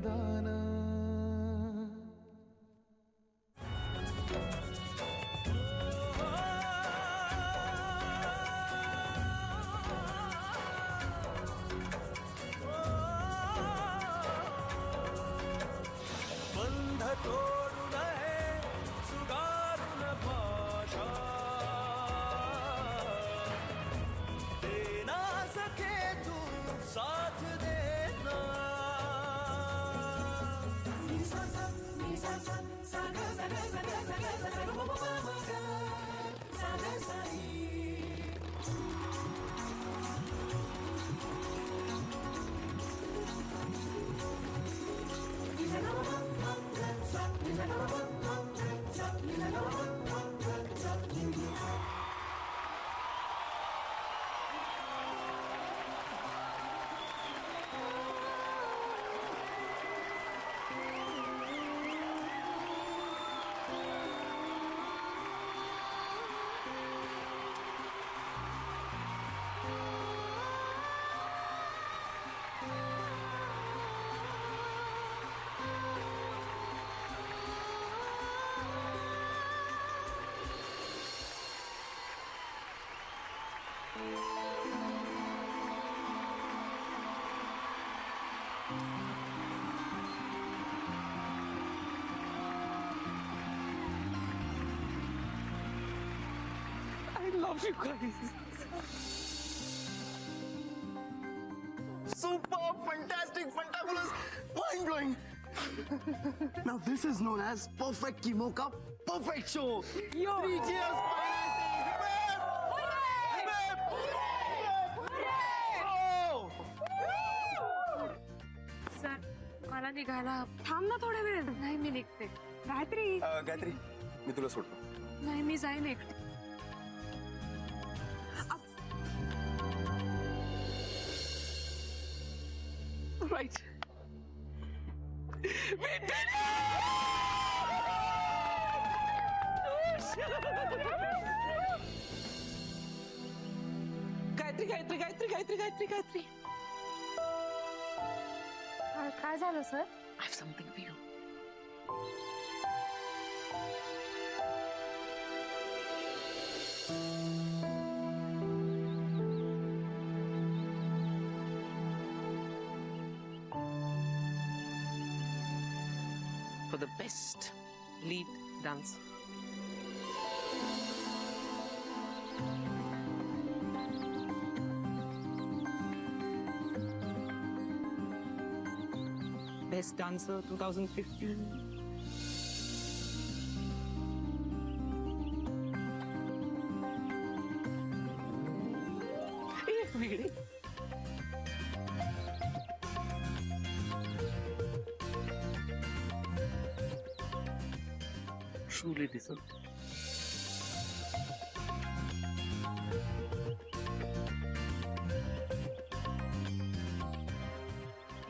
वरदान बंध तोडू नये सुगारून भाषा देना सके तू साथ देना I love you guys. Super, fantastic, fantabulous, mind blowing. Now this is known as perfect chemo ka perfect show. Yo. 3 cheers, sir मला निघायला थांब ना थोडा वेळ. नाही मी निघते. गायत्री गायत्री मी तुला सोडतो. नाही मी जाईन एकटी. Right. We did it! Gayatri Gayatri Gayatri Gayatri Gayatri Gayatri. काय झालं sir? I have something for you. For the best lead dancer. Best Dancer 2015. एक मिनिट. Truly deserve.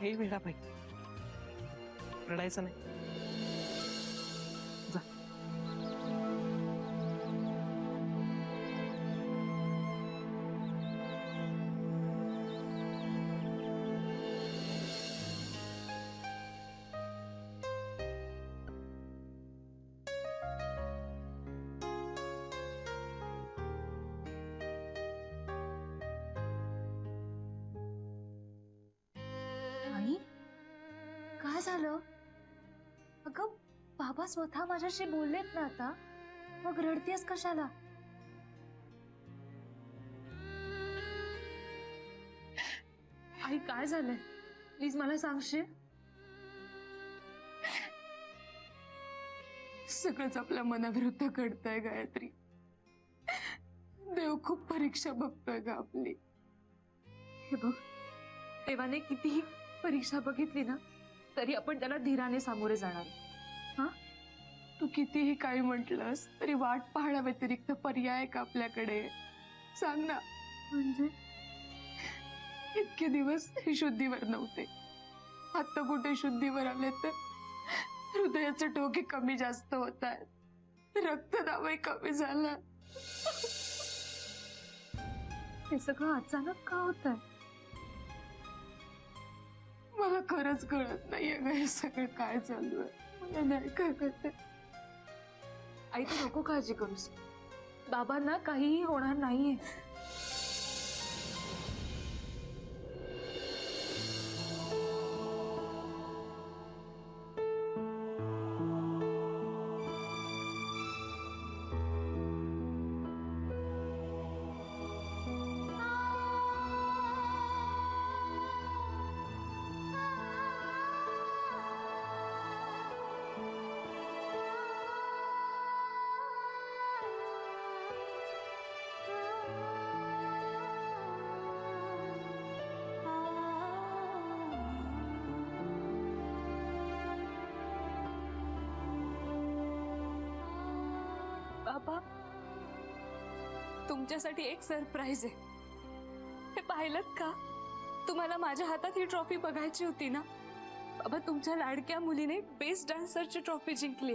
हे वेळा बाई रडायचं नाही. जा. काय झालं? अगं बाबा स्वतः माझ्याशी बोललेत ना आता, मग रडतेस कशाला? आई काय झालंय? प्लीज मला सांगशील. सगळंच आपल्या मनाविरुद्ध घडतंय गायत्री. देव खूप परीक्षा बघतोय ग आपली. हे बघ, देवाने कितीही परीक्षा बघितली ना तरी आपण त्याला धीराने सामोरे जाणार. हा, तू कितीही काही म्हटलंस तरी वाट पाहण्या व्यतिरिक्त पर्याय का आपल्याकडे? सांग ना. म्हणजे इतके दिवस हे शुद्धीवर नव्हते, आता कुठे शुद्धीवर आले तर हृदयाचे ठोके कमी जास्त होत आहेत, रक्तदाबही कमी झाला. हे सगळं अचानक का होतंय? मला खरंच कळत नाहीये ग हे सगळं काय चालू आहे. मला नाही कळत. आई तू नको काळजी करूस. बाबांना काहीही होणार नाहीये. बाबा तुमच्यासाठी एक सरप्राईज आहे. हे पाहिलत का? तुम्हाला माझ्या हातात ही ट्रॉफी बघायची होती ना. बाबा तुमच्या लाडक्या मुलीने बेस्ट डान्सरची ट्रॉफी जिंकली.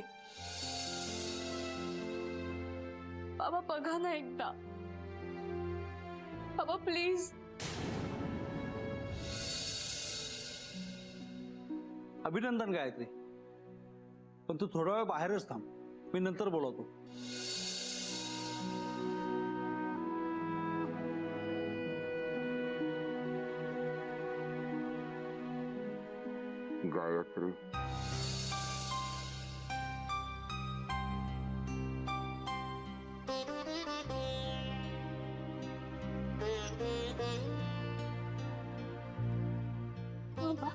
बाबा बघा ना एकदा. बाबा प्लीज. अभिनंदन गायत्री, पण तू थोडा वेळ बाहेरच थांब, मी नंतर बोलवतो. गायत्री, बाबा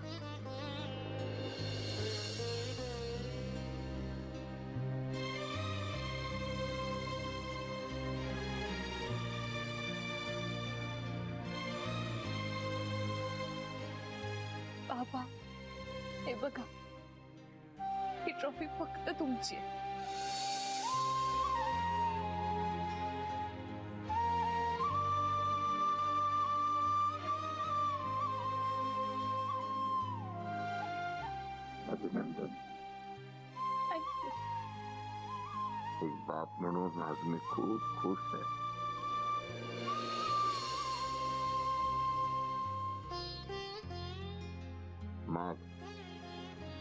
बाबा हे बघा, ही ट्रॉफी फक्त तुमची आहे. अभिनंदन. थँक्यू. एक बाप म्हणून आज मी खूप खुश आहे. माग,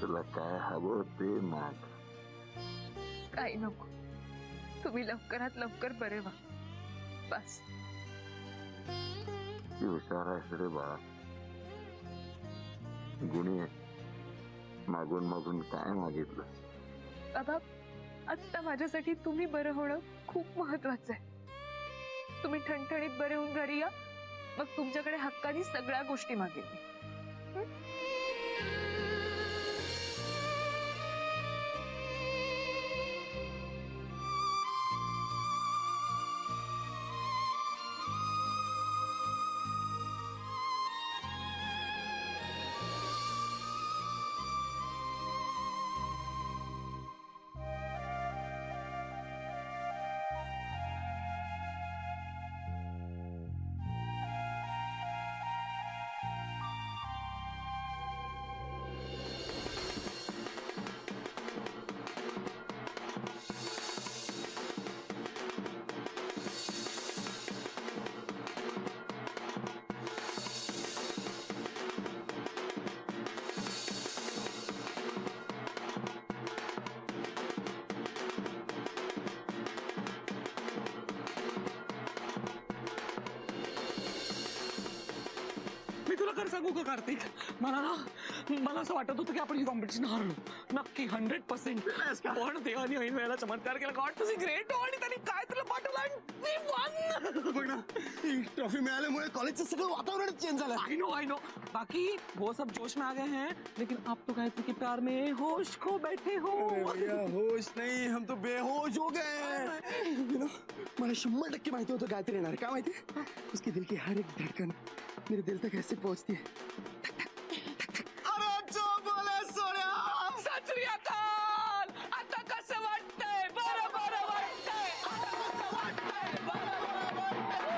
तुला काय हवं ते माग. काही नको. तुम्ही लवकरात लवकर बरे व्हा बस. ती हुशार आहेस रे बाळा, गुणी आहे. मागून मागून काय मागितलं. बाबा आता माझ्यासाठी तुम्ही बरं होणं खूप महत्वाचं आहे. तुम्ही ठणठणीत बरे होऊन घरी या, मग तुमच्याकडे हक्कानी सगळ्या गोष्टी मागेल मी. मी तुला खरं सांगू का कार्तिक, मला असं वाटत होतं की आपण ही कॉम्पिटिशन हारलो नक्की 100%. पण देवानी ऐन वेळेला चमत्कार केला. गॉड तुझी ग्रेट. आणि त्यांनी काय तुला पाठवलं आणि we won. बघ ना, ही ट्रॉफी मिळाल्यामुळे कॉलेजचं सगळं वातावरण चेंज झालं. आई नो बाकी वो सब जोश में आ गए हैं, लेकिन आप तो गायत्री के प्यार में होश खो बैठे हो. भैया होश नहीं, हम तो बेहोश हो गए. You know, मला 100% माहिती होतं गायत्री येणार. काय माहिती? उसकी दिल की हर एक धड़कन मेरे दिल तक ऐसे पहुंचती है. अरे जो बोले सोन्या. सत श्री अकाल. आता कसं वाटतंय? बरं बरं वाटतंय. आता कसं वाटतंय? बरं बरं वाटतंय.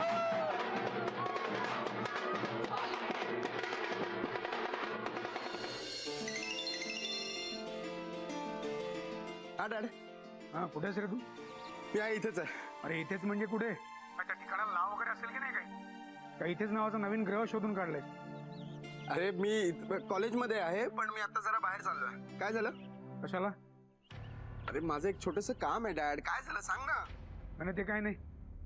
हा डॅड, हा कुठे आहेस रे तू? मी आहे इथेच आहे. अरे इथेच म्हणजे कुठे? काय त्या ठिकाणाला नाव वगैरे असेल की नाही काही? का इथेच नावाचा नवीन ग्रह शोधून काढलाय? अरे मी कॉलेजमध्ये आहे, पण मी आता जरा बाहेर चाललोय. काय झालं? कशाला? अरे माझं एक छोटस काम आहे डॅड. काय झालं सांग ना. आणि ते काय नाही,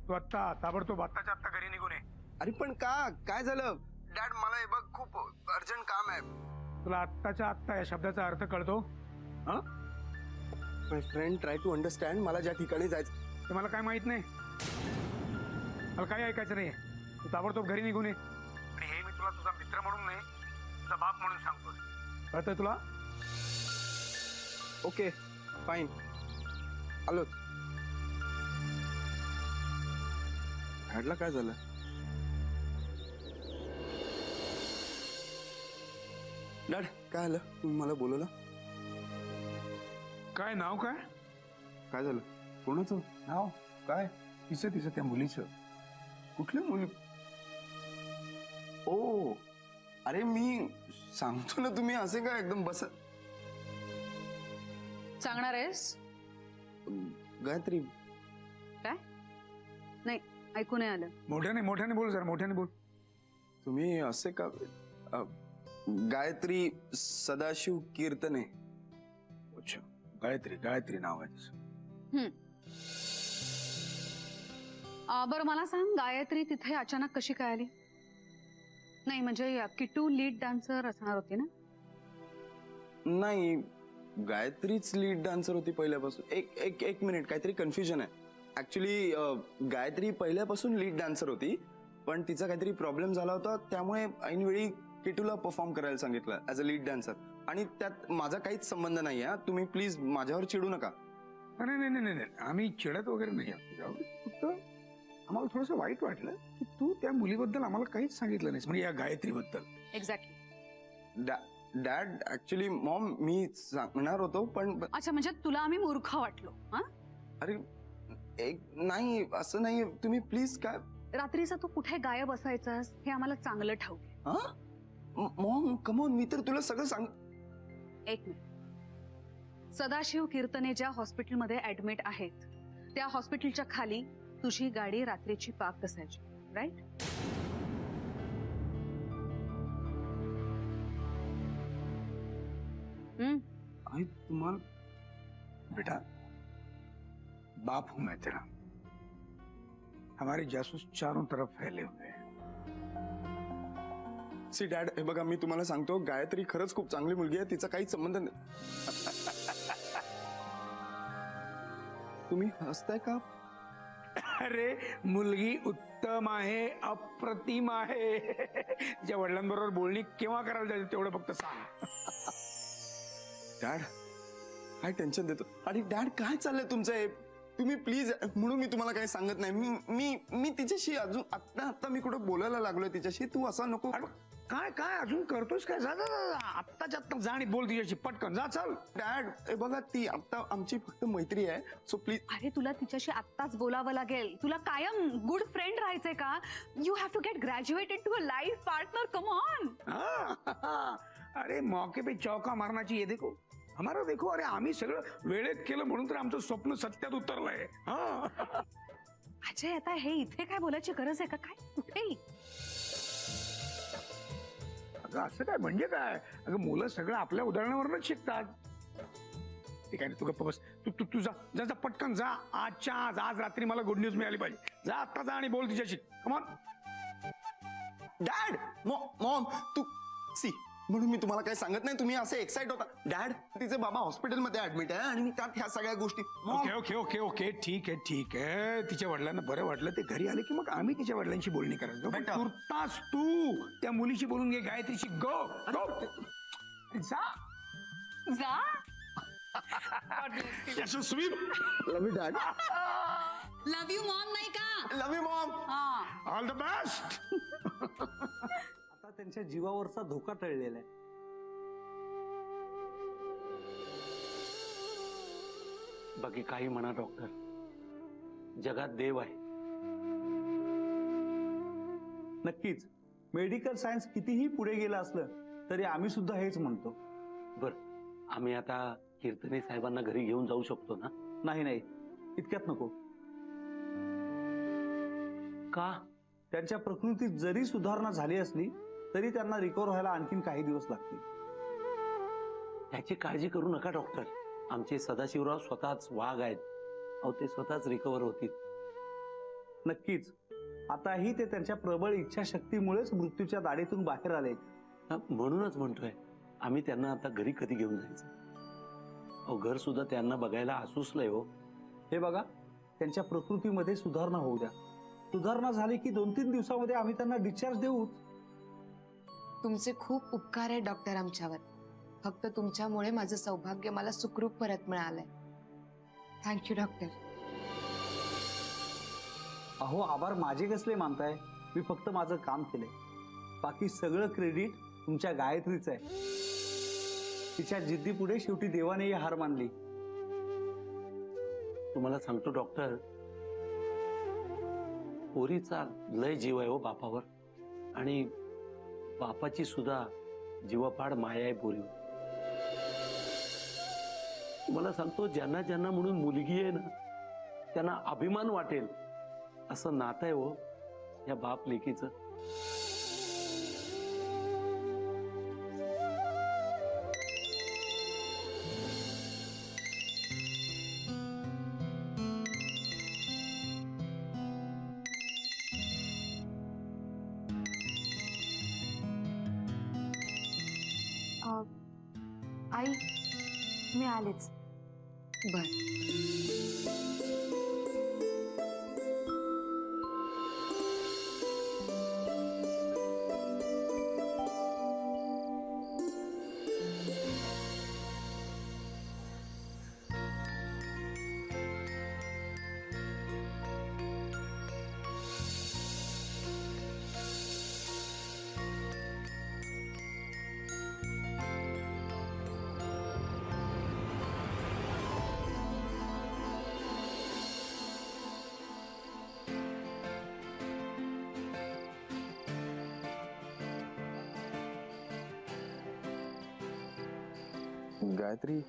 तू आत्ता ताबडतोब आत्ताच्या आत्ता घरी निघून ये. अरे पण का? काय झालं डॅड? मला हे बघ खूप अर्जंट काम आहे. तुला आत्ताच्या आत्ता या शब्दाचा अर्थ कळतो? माय फ्रेंड, ट्राय टू अंडरस्टँड. मला ज्या ठिकाणी जायचं ते मला काय माहित नाही. मला काही ऐकायचं नाहीये. तू ताबडतोब घरी निघून ये. आणि हे मी तुला तुझा मित्र म्हणून नाही, तुझा बाप म्हणून सांगतोय. कळतंय तुला? ओके फाईन, आलोच. डॅडला काय झालं? डॅड काय झालं? तुम्ही मला बोलवलं? काय नाव काय? काय झालं? कोणाचं नाव काय? तिचं त्या मुलीचं. कुठल्या मुली? ओ अरे मी सांगतो ना, तुम्ही असे काय एकदम बस. सांगणार आहेस? गायत्री. काय? नाही, ऐकू नाही आलं. मोठ्याने बोल, जरा मोठ्याने बोल. तुम्ही असे का? गायत्री सदाशिव कीर्तने. अच्छा, गायत्री नाव आहे तिचं. बरं मला सांग, गायत्री तिथे अचानक कशी काय आली? नाही म्हणजे किट्टू लीड डान्सर असणार होती ना? नाही, गायत्रीच लीड डान्सर होती पहिल्यापासून. एक मिनिट, काहीतरी कन्फ्युजन आहे. ऍक्च्युली गायत्री पहिल्यापासून लीड डान्सर होती, पण तिचा काहीतरी प्रॉब्लेम झाला होता, त्यामुळे ऐनवेळी किटूला परफॉर्म करायला सांगितलं ऍज अ लीड डान्सर. आणि त्यात माझा काहीच संबंध नाही आहे. तुम्ही प्लीज माझ्यावर चिडू नका. नाही, आम्ही चिडत वगैरे नाही आहोत. फक्त आम्हाला थोडंसं वाईट वाटलं की तू त्या मुलीबद्दल आम्हाला काहीच सांगितलं नाहीस, म्हणजे या गायत्रीबद्दल. एक्झॅक्टली. डॅड ऍक्च्युली मॉम मी सांगणार होतो, पण अच्छा, म्हणजे तुला आम्ही मूर्ख वाटलो? हा, अरे नाही असं नाही. तुम्ही प्लीज काय. रात्रीचा तू कुठे गायब असायचास हे आम्हाला चांगलं ठाऊक आहे. मॉम कमॉन, मी तर तुला सगळं सांग. एक मिनिट. सदाशिव कीर्तने ज्या हॉस्पिटलमध्ये ऍडमिट आहेत, त्या हॉस्पिटलच्या खाली तुझी गाडी रात्रीची पार्क असायची, राईट? आई तुम्हाला बेटा, बाप हूं मैं तेरा. हमारे जासूस चारों तरफ फैले हुए हैं. सी डॅड, हे बघा मी तुम्हाला सांगतो, गायत्री खरंच खूप चांगली मुलगी आहे. तिचा काहीच संबंध नाही. तुम्ही हसताय का? अरे मुलगी उत्तम आहे, अप्रतिम आहे. तिच्या वडिलांबरोबर बोलणी केव्हा करायला जायचं तेवढं फक्त सांग. डॅड काय टेन्शन देतो. आणि डॅड काय चाललंय तुमचं हे? तुम्ही प्लीज, म्हणून मी तुम्हाला काही सांगत नाही. मी तिच्याशी अजून आत्ता मी कुठं बोलायला लागलोय तिच्याशी. तू असा नको. काय अजून करतोस काय? जा आत्ताच्या आत्ता जा आणि बोल तिच्याशी पटकन. जा चल. डॅड हे बघा, ती आता आमची फक्त मैत्री आहे, सो प्लीज. अरे तुला तिच्याशी आत्ताच बोलावं लागेल. तुला कायम गुड फ्रेंड राहायचंय का? You have to get graduated to a life partner. Come on. अरे मौके पे चौका मारण्याची ये देखो, हमारा देखो. अरे आम्ही सगळं वेळेत केलं म्हणून तर आमचं स्वप्न सत्यात उतरलंय. अजय, आता हे इथे काय बोलायची गरज आहे का? काय कुठेही? अगं असं काय म्हणजे काय? अगं मुलं सगळं आपल्या उदाहरणावरूनच शिकतात. ठीक आहे, तू गप्प बस. तू जा पटकन जा. आज रात्री मला गुड न्यूज मिळाली पाहिजे. जा आत्ता जा आणि बोल तिच्याशी. कमॉन. डॅड, मॉम तू सी, म्हणून मी तुम्हाला काही सांगत नाही. तुम्ही असे एक्साइट होता. डॅड, तिचे बाबा हॉस्पिटलमध्ये ऍडमिट आहे आणि त्यात ह्या सगळ्या गोष्टी. ओके ठीक आहे. तिच्या वडिलांना बरं वाटलं, ते घरी आले की मग आम्ही तिच्या वडिलांशी बोलणी करायचो. पण तुर्तास तू त्या मुलीशी बोलून घे, गायत्रीशी. गो जा. यशस्वी. Love you dad. Love you mom नाही का? Love you mom. All the best. आता त्यांच्या जीवावरचा धोका टळलेला आहे. बाकी काही म्हणा डॉक्टर, जगात देव आहे. नक्कीच मेडिकल सायन्स कितीही पुढे गेलं असलं तरी आम्ही सुद्धा हेच म्हणतो. बर, आम्ही आता कीर्तने साहेबांना घरी घेऊन जाऊ शकतो ना? नाही, इतक्यात नको. का? त्यांच्या प्रकृतीत जरी सुधारणा झाली असली तरी त्यांना रिकवर व्हायला आणखीन काही दिवस लागतील. त्याची काळजी करू नका डॉक्टर. आमचे सदाशिवराव स्वतःच वाघ आहेत. अहो ते स्वतःच रिकवर होतील. नक्कीच. आताही ते त्यांच्या प्रबळ इच्छाशक्तीमुळेच मृत्यूच्या दाढीतून बाहेर आले. म्हणूनच म्हणतोय आम्ही त्यांना आता घरी कधी घेऊन जायचं. अहो घर सुद्धा त्यांना बघायला आसुसलंय हो. हे बघा, त्यांच्या प्रकृतीमध्ये सुधारणा होऊ द्या. सुधारणा झाली की 2-3 दिवसामध्ये आम्ही त्यांना डिस्चार्ज देऊ. तुमचे खूप उपकार आहे डॉक्टर आमच्यावर. फक्त तुमच्यामुळे माझं सौभाग्य मला सुखरूप परत मिळालंय. Thank you doctor. अहो आभार माझे कसले मानताय? मी फक्त माझं काम केलंय. बाकी सगळं क्रेडिट तुमच्या गायत्रीचं आहे. तिच्या जिद्दीपुढे शेवटी देवानेही हार मानली. तुम्हाला सांगतो डॉक्टर, पोरीचा लय जीव आहे हो बापावर. आणि बापाची सुद्धा जीवापाड माया आहे पोरीवर. तुम्हाला सांगतो, ज्यांना ज्यांना म्हणून मुलगी आहे ना, त्यांना अभिमान वाटेल असं नातं आहे हो या बाप लेकीचं. आई, मी आलेच. बर. Gayatri,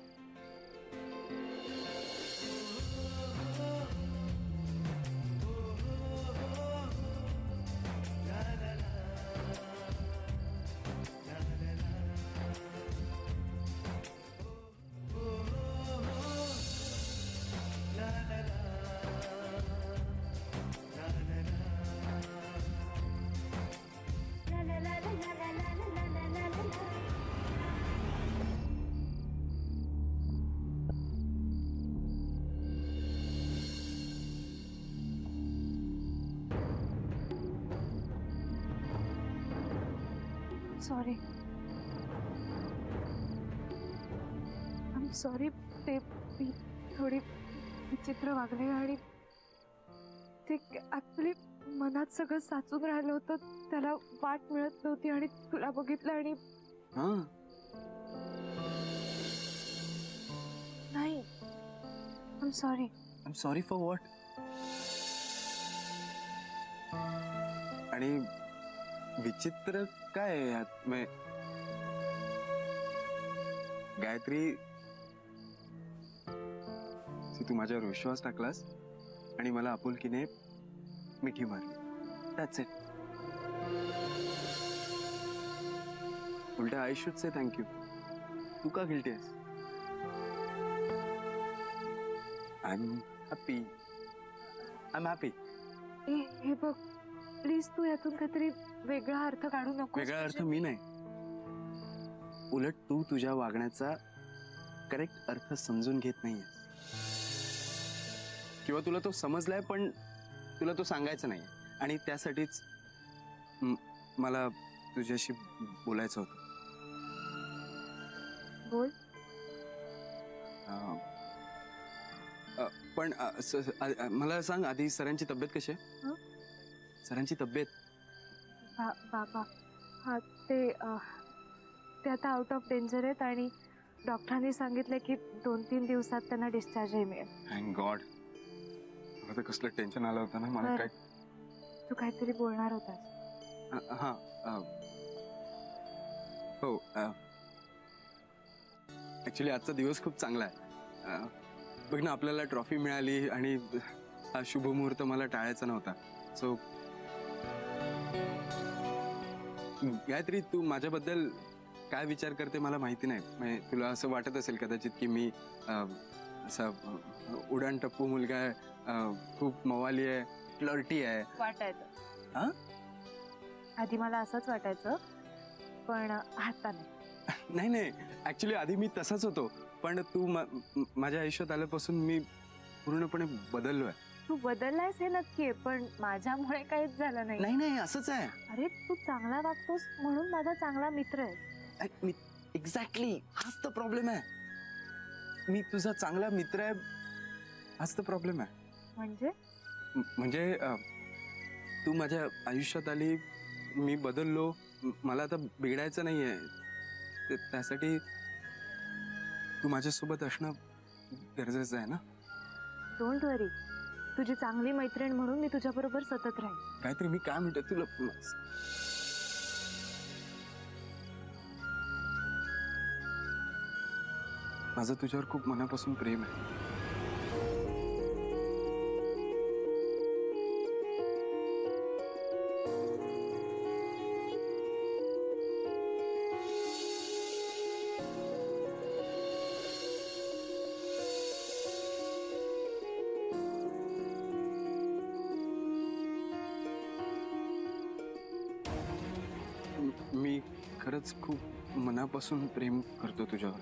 sorry. I am sorry. ते मी थोडी विचित्र वागले आणि ते ऍक्च्युली मनात सगळं साचून राहिलं होतं. त्याला वाट मिळत नव्हती आणि तुला बघितलं आणि नाही. I am sorry. I am sorry for what? आणि विचित्र काय आहे यात? गायत्री, तू माझ्यावर विश्वास टाकलास आणि मला आपुलकीने मिठी मारली. That's it. उलट आय शुड से थँक्यू. तू का गिल्टी आहेस? I am happy. I am happy. हे बघ, प्लीज तू यातून काहीतरी वेगळा अर्थ काढू नको. वेगळा अर्थ मी नाही, उलट तू तुझ्या वागण्याचा करेक्ट अर्थ समजून घेत नाहीये, किंवा तुला तो समजलाय पण तुला तो सांगायचा नाही. आणि त्यासाठीच मला तुझ्याशी बोलायचं होतं. बोल. पण मला सांग आधी, सरांची तब्येत कशी आहे? सरांची तब्येत? बाबा, हा ते आता आउट ऑफ डेंजर आहेत आणि डॉक्टरांनी सांगितलं की 2-3 दिवसात त्यांना डिस्चार्जही मिळेल. Thank God. मला तर कसलं टेन्शन आलं होतं ना. मला काय, तू काहीतरी बोलणार होतास. हा, हो, ऍक्च्युली आजचा दिवस खूप चांगला आहे. बघ ना, आपल्याला ट्रॉफी मिळाली आणि हा शुभ मुहूर्त मला टाळायचा नव्हता. सो गायत्री, तू माझ्याबद्दल काय विचार करते मला माहिती नाही. म्हणजे तुला असं वाटत असेल कदाचित की मी असा उडाण टप्पू मुलगा आहे, खूप मवाली आहे, फ्लर्टी आहे. वाटायचं हा? आधी मला असंच वाटायचं, पण आता नाही. नाही नाही, ऍक्च्युली आधी मी तसाच होतो, पण तू माझ्या आयुष्यात आल्यापासून मी पूर्णपणे बदललोय. तू बदललायस हे नक्की आहे, पण माझ्यामुळे काहीच झालं नाही. नाही नाही, असंच आहे. अरे तू चांगला वागतोस म्हणून माझा चांगला मित्र आहे. एक्झॅक्टली, हाच तर प्रॉब्लेम आहे. मी तुझा चांगला मित्र आहे, हाच तर प्रॉब्लेम आहे. म्हणजे म्हणजे तू माझ्या आयुष्यात आली, मी बदललो, मला आता बिघडायचं नाहीये. त्यासाठी तू माझ्यासोबत असणं गरजेचं आहे ना. डोंट वरी, तुझी चांगली मैत्रीण म्हणून मी तुझ्या बरोबर सतत राहील. काहीतरी मी काय म्हणतो तुला. माझं तुझ्यावर खूप मनापासून प्रेम आहे. मी खरंच खूप मनापासून प्रेम करतो तुझ्यावर.